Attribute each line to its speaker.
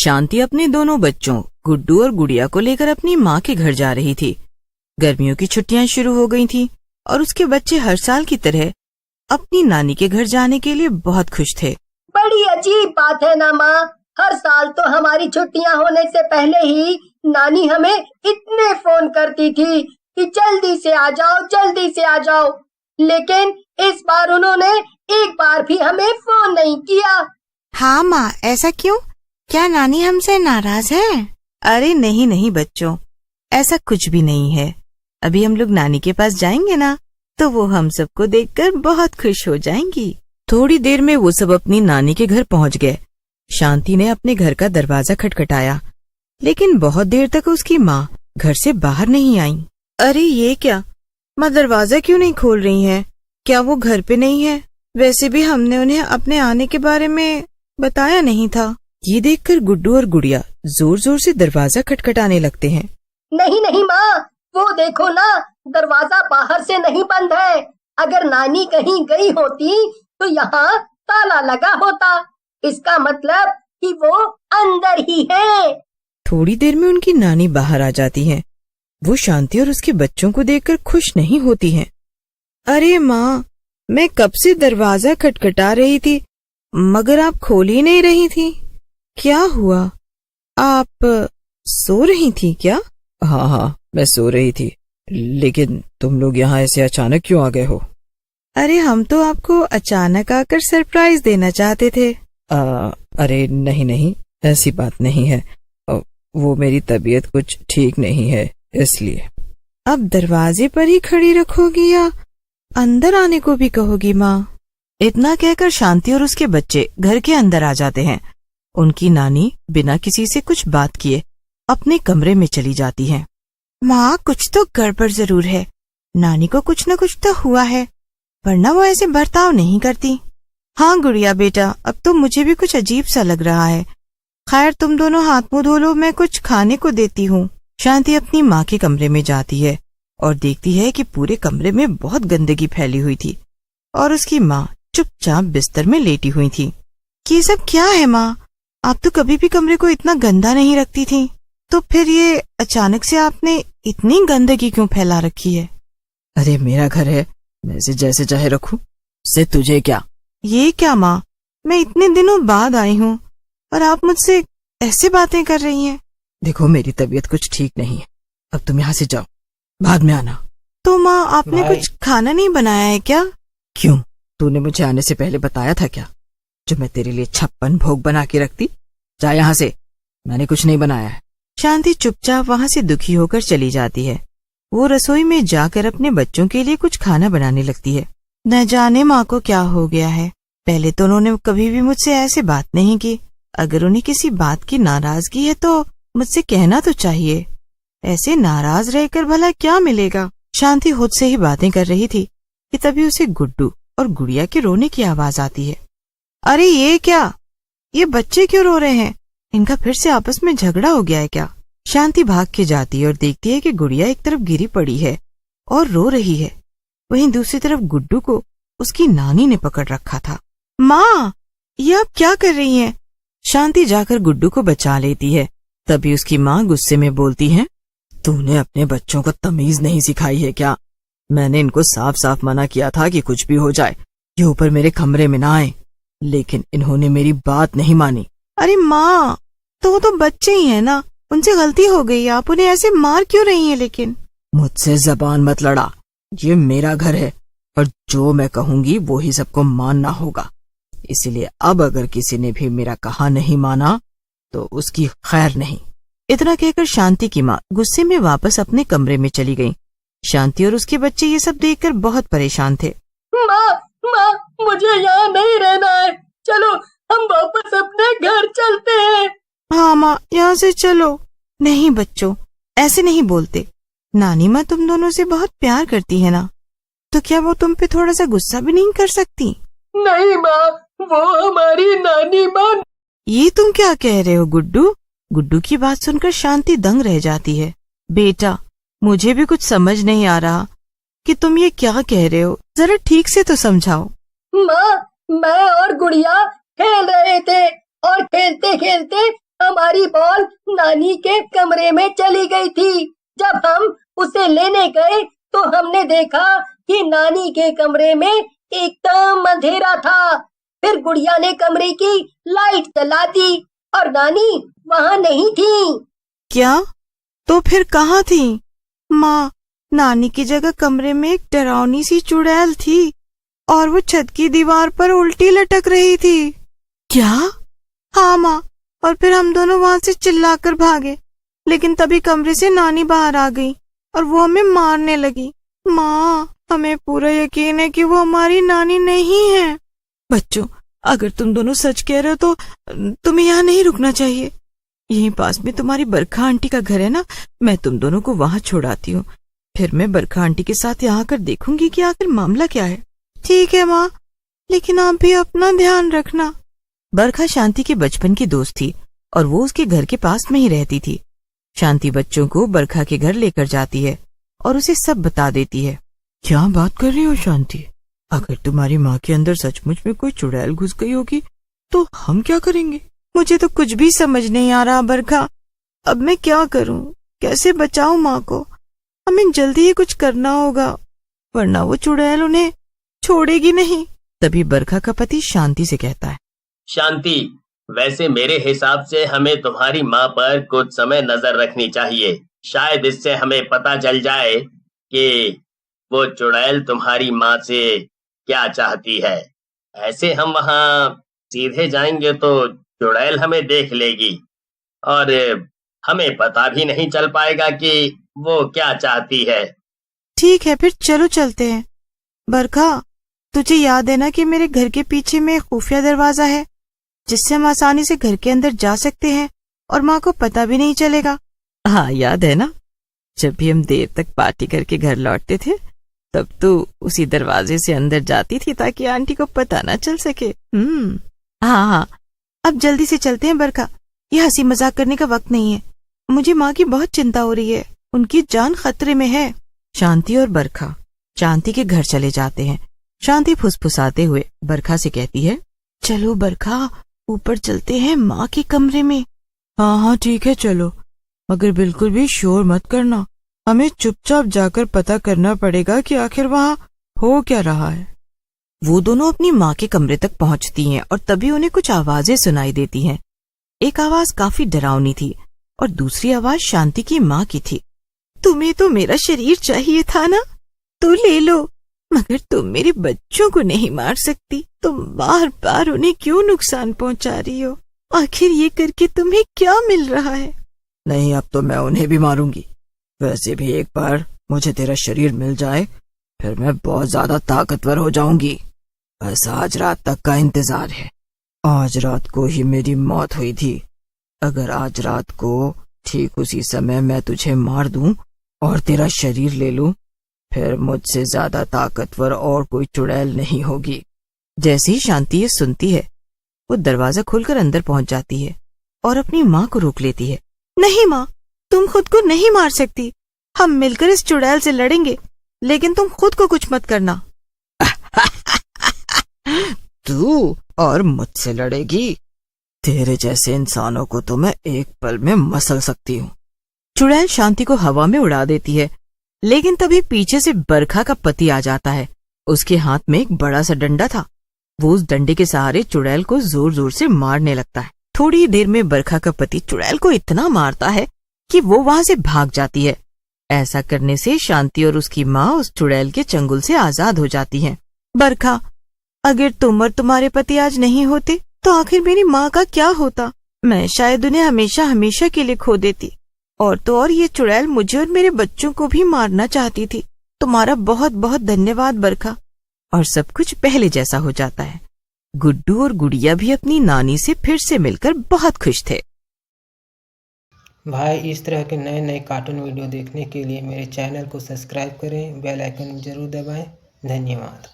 Speaker 1: शांति अपने दोनों बच्चों गुड्डू और गुड़िया को लेकर अपनी माँ के घर जा रही थी। गर्मियों की छुट्टियां शुरू हो गई थीं और उसके बच्चे हर साल की तरह अपनी नानी के घर जाने के लिए बहुत खुश थे।
Speaker 2: बड़ी अजीब बात है ना माँ, हर साल तो हमारी छुट्टियां होने से पहले ही नानी हमें इतने फोन करती थी कि जल्दी से आ जाओ, जल्दी से आ जाओ, लेकिन इस बार उन्होंने एक बार भी हमें फोन नहीं किया।
Speaker 3: हाँ माँ, ऐसा क्यों? क्या नानी हमसे नाराज है?
Speaker 1: अरे नहीं नहीं बच्चों, ऐसा कुछ भी नहीं है। अभी हम लोग नानी के पास जाएंगे ना, तो वो हम सबको देखकर बहुत खुश हो जाएंगी। थोड़ी देर में वो सब अपनी नानी के घर पहुंच गए। शांति ने अपने घर का दरवाजा खटखटाया, लेकिन बहुत देर तक उसकी माँ घर से बाहर नहीं आई। अरे ये क्या, माँ दरवाजा क्यों नहीं खोल रही हैं? क्या वो घर पे नहीं है? वैसे भी हमने उन्हें अपने आने के बारे में बताया नहीं था। ये देखकर गुड्डू और गुड़िया जोर जोर से दरवाजा खटखटाने लगते हैं।
Speaker 2: नहीं नहीं माँ, वो देखो ना, दरवाजा बाहर से नहीं बंद है। अगर नानी कहीं गई होती तो यहाँ ताला लगा होता। इसका मतलब कि वो अंदर ही है।
Speaker 1: थोड़ी देर में उनकी नानी बाहर आ जाती है। वो शांति और उसके बच्चों को देखकर खुश नहीं होती हैं। अरे माँ, मैं कब से दरवाजा खटखटा रही थी, मगर आप खोल ही नहीं रही थी। क्या हुआ? आप सो रही थी क्या? हाँ, मैं सो रही थी, लेकिन तुम लोग यहाँ ऐसे अचानक क्यों आ गए हो? अरे हम तो आपको अचानक आकर सरप्राइज देना चाहते थे। अरे नहीं, ऐसी बात नहीं है। वो मेरी तबीयत कुछ ठीक नहीं है, इसलिए। अब दरवाजे पर ही खड़ी रखोगी या अंदर आने को भी कहोगी माँ? इतना कहकर शांति और उसके बच्चे घर के अंदर आ जाते हैं। उनकी नानी बिना किसी से कुछ बात किए अपने कमरे में चली जाती है।
Speaker 3: माँ, कुछ तो गड़बड़ जरूर है। नानी को कुछ न कुछ तो हुआ है, वरना वो ऐसे बर्ताव नहीं करती।
Speaker 1: हाँ गुड़िया बेटा, अब तो मुझे भी कुछ अजीब सा लग रहा है। खैर तुम दोनों हाथ मुंह धो लो, मैं कुछ खाने को देती हूँ। शांति अपनी माँ के कमरे में जाती है और देखती है कि पूरे कमरे में बहुत गंदगी फैली हुई थी और उसकी माँ चुपचाप बिस्तर में लेटी हुई थी। ये सब क्या है माँ? आप तो कभी भी कमरे को इतना गंदा नहीं रखती थी, तो फिर ये अचानक से आपने इतनी गंदगी क्यों फैला रखी है? अरे मेरा घर है, मैं इसे जैसे चाहे रखूं, उससे तुझे क्या? ये क्या माँ, मैं इतने दिनों बाद आई हूँ और आप मुझसे ऐसे बातें कर रही हैं। देखो मेरी तबीयत कुछ ठीक नहीं है, अब तुम यहाँ से जाओ, बाद में आना। तो माँ आपने कुछ खाना नहीं बनाया है क्या? क्यों, तूने मुझे आने से पहले बताया था क्या, जो मैं तेरे लिए 56 भोग बना के रखती? जा यहाँ से, मैंने कुछ नहीं बनाया है। शांति चुपचाप वहाँ से दुखी होकर चली जाती है। वो रसोई में जाकर अपने बच्चों के लिए कुछ खाना बनाने लगती है। न जाने माँ को क्या हो गया है, पहले तो उन्होंने कभी भी मुझसे ऐसे बात नहीं की। अगर उन्हें किसी बात की नाराजगी है तो मुझसे कहना तो चाहिए। ऐसे नाराज रहकर भला क्या मिलेगा? शांति खुद से ही बातें कर रही थी कि तभी उसे गुड्डू और गुड़िया के रोने की आवाज आती है। अरे ये क्या, ये बच्चे क्यों रो रहे हैं? इनका फिर से आपस में झगड़ा हो गया है क्या? शांति भाग के जाती है और देखती है कि गुड़िया एक तरफ गिरी पड़ी है और रो रही है, वहीं दूसरी तरफ गुड्डू को उसकी नानी ने पकड़ रखा था। माँ, ये आप क्या कर रही हैं? शांति जाकर गुड्डू को बचा लेती है। तभी उसकी माँ गुस्से में बोलती है, तूने अपने बच्चों को तमीज नहीं सिखाई है क्या? मैंने इनको साफ साफ मना किया था कि कुछ भी हो जाए ये ऊपर मेरे कमरे में ना आए, लेकिन इन्होंने मेरी बात नहीं मानी। अरे माँ, तो वो तो बच्चे ही हैं ना, उनसे गलती हो गई, आप उन्हें ऐसे मार क्यों रही हैं? लेकिन मुझसे जबान मत लड़ा, ये मेरा घर है और जो मैं कहूंगी वो ही सबको मानना होगा। इसलिए अब अगर किसी ने भी मेरा कहा नहीं माना तो उसकी खैर नहीं। इतना कहकर शांति की माँ गुस्से में वापस अपने कमरे में चली गई। शांति और उसके बच्चे ये सब देखकर बहुत परेशान थे।
Speaker 2: माँ, मुझे यहाँ नहीं रहना है, चलो हम वापस अपने घर चलते हैं।
Speaker 1: हाँ माँ, यहाँ से चलो। नहीं बच्चों, ऐसे नहीं बोलते। नानी माँ तुम दोनों से बहुत प्यार करती है ना, तो क्या वो तुम पे थोड़ा सा गुस्सा भी नहीं कर सकती?
Speaker 2: नहीं माँ, वो हमारी नानी माँ।
Speaker 1: ये तुम क्या कह रहे हो गुड्डू? गुड्डू की बात सुनकर शांति दंग रह जाती है। बेटा, मुझे भी कुछ समझ नहीं आ रहा कि तुम ये क्या कह रहे हो, जरा ठीक से तो समझाओ।
Speaker 2: माँ, मैं और गुड़िया खेल रहे थे और खेलते खेलते हमारी बॉल नानी के कमरे में चली गई थी। जब हम उसे लेने गए तो हमने देखा कि नानी के कमरे में एकदम अंधेरा था। फिर गुड़िया ने कमरे की लाइट जला दी और नानी वहाँ नहीं थी।
Speaker 3: क्या? तो फिर कहाँ थी? माँ, नानी की जगह कमरे में एक डरावनी सी चुड़ैल थी और वो छत की दीवार पर उल्टी लटक रही थी। क्या? हाँ माँ, और फिर हम दोनों वहाँ से चिल्लाकर भागे, लेकिन तभी कमरे से नानी बाहर आ गई और वो हमें मारने लगी। माँ, हमें पूरा यकीन है कि वो हमारी नानी नहीं है। बच्चों, अगर तुम दोनों सच कह रहे हो तो तुम्हें यहाँ नहीं रुकना चाहिए। यहीं पास में तुम्हारी बरखा आंटी का घर है ना, मैं तुम दोनों को वहाँ छोड़ाती हूँ। फिर मैं बरखा आंटी के साथ यहाँ आकर देखूंगी कि आखिर मामला क्या है। ठीक है माँ, लेकिन आप भी अपना ध्यान रखना। बरखा शांति के बचपन की दोस्त थी और वो उसके घर के पास में ही रहती थी। शांति बच्चों को बरखा के घर लेकर जाती है और उसे सब बता देती है। क्या बात कर रही हो शांति? अगर तुम्हारी माँ के अंदर सचमुच में कोई चुड़ैल घुस गई होगी तो हम क्या करेंगे? मुझे तो कुछ भी समझ नहीं आ रहा बरखा। अब मैं क्या करूं? कैसे बचाऊं माँ को? हमें जल्दी ही कुछ करना होगा, वरना वो चुड़ैल उन्हें छोड़ेगी नहीं। तभी बरखा का पति शांति से कहता है,
Speaker 4: शांति, वैसे मेरे हिसाब से हमें तुम्हारी माँ पर कुछ समय नजर रखनी चाहिए। शायद इससे हमें पता चल जाए कि वो चुड़ैल तुम्हारी माँ से क्या चाहती है। ऐसे हम वहाँ सीधे जाएंगे तो चुड़ैल हमें देख लेगी और हमें पता भी नहीं चल पाएगा कि वो क्या चाहती है।
Speaker 3: ठीक है, फिर चलो चलते हैं। बरखा, तुझे याद है ना कि मेरे घर के पीछे में एक खुफिया दरवाजा है जिससे हम आसानी से घर के अंदर जा सकते हैं और माँ को पता भी नहीं चलेगा। हाँ, याद है ना, जब भी हम देर तक पार्टी करके घर लौटते थे तब तो उसी दरवाजे से अंदर जाती थी ताकि आंटी को पता ना चल सके। हाँ हाँ, अब जल्दी से चलते हैं बरखा, ये हंसी मजाक करने का वक्त नहीं है। मुझे माँ की बहुत चिंता हो रही है, उनकी जान खतरे में है। शांति और बरखा शांति के घर चले जाते हैं। शांति फुसफुसाते हुए बरखा से कहती है, चलो बरखा, ऊपर चलते हैं माँ के कमरे में। हाँ हाँ ठीक है, चलो, मगर बिल्कुल भी शोर मत करना। हमें चुपचाप जाकर पता करना पड़ेगा कि आखिर वहाँ हो क्या रहा है। वो दोनों अपनी माँ के कमरे तक पहुँचती हैं और तभी उन्हें कुछ आवाजें सुनाई देती हैं। एक आवाज काफी डरावनी थी और दूसरी आवाज शांति की माँ की थी। तुम्हें तो मेरा शरीर चाहिए था ना, तो ले लो, मगर तुम मेरे बच्चों को नहीं मार सकती। तुम बार बार उन्हें क्यों नुकसान पहुंचा रही हो? आखिर ये करके तुम्हें क्या मिल रहा है? नहीं, अब तो मैं उन्हें भी मारूंगी। वैसे भी एक बार मुझे तेरा शरीर मिल जाए फिर मैं बहुत ज्यादा ताकतवर हो जाऊंगी। बस आज रात तक का इंतजार है। आज रात को ही मेरी मौत हुई थी। अगर आज रात को ठीक उसी समय मैं तुझे मार दूं और तेरा शरीर ले लूं, फिर मुझसे ज्यादा ताकतवर और कोई चुड़ैल नहीं होगी। जैसे ही शांति ये सुनती है वो दरवाजा खोलकर अंदर पहुंच जाती है और अपनी माँ को रोक लेती है। नहीं माँ, तुम खुद को नहीं मार सकती। हम मिलकर इस चुड़ैल से लड़ेंगे, लेकिन तुम खुद को कुछ मत करना। तू और मुझसे लड़ेगी? तेरे जैसे इंसानों को तो मैं एक पल में मसल सकती हूँ। चुड़ैल शांति को हवा में उड़ा देती है, लेकिन तभी पीछे से बरखा का पति आ जाता है। उसके हाथ में एक बड़ा सा डंडा था। वो उस डंडे के सहारे चुड़ैल को जोर जोर से मारने लगता है। थोड़ी ही देर में बरखा का पति चुड़ैल को इतना मारता है कि वो वहां से भाग जाती है। ऐसा करने से शांति और उसकी माँ उस चुड़ैल के चंगुल से आजाद हो जाती हैं। बरखा, अगर तुम और तुम्हारे पति आज नहीं होते तो आखिर मेरी माँ का क्या होता? मैं शायद उन्हें हमेशा हमेशा के लिए खो देती। और तो और ये चुड़ैल मुझे और मेरे बच्चों को भी मारना चाहती थी। तुम्हारा बहुत बहुत धन्यवाद बरखा। और सब कुछ पहले जैसा हो जाता है। गुड्डू और गुड़िया भी अपनी नानी से फिर से मिलकर बहुत खुश थे।
Speaker 5: भाई, इस तरह के नए नए कार्टून वीडियो देखने के लिए मेरे चैनल को सब्सक्राइब करें, बेल आइकन जरूर दबाएं। धन्यवाद।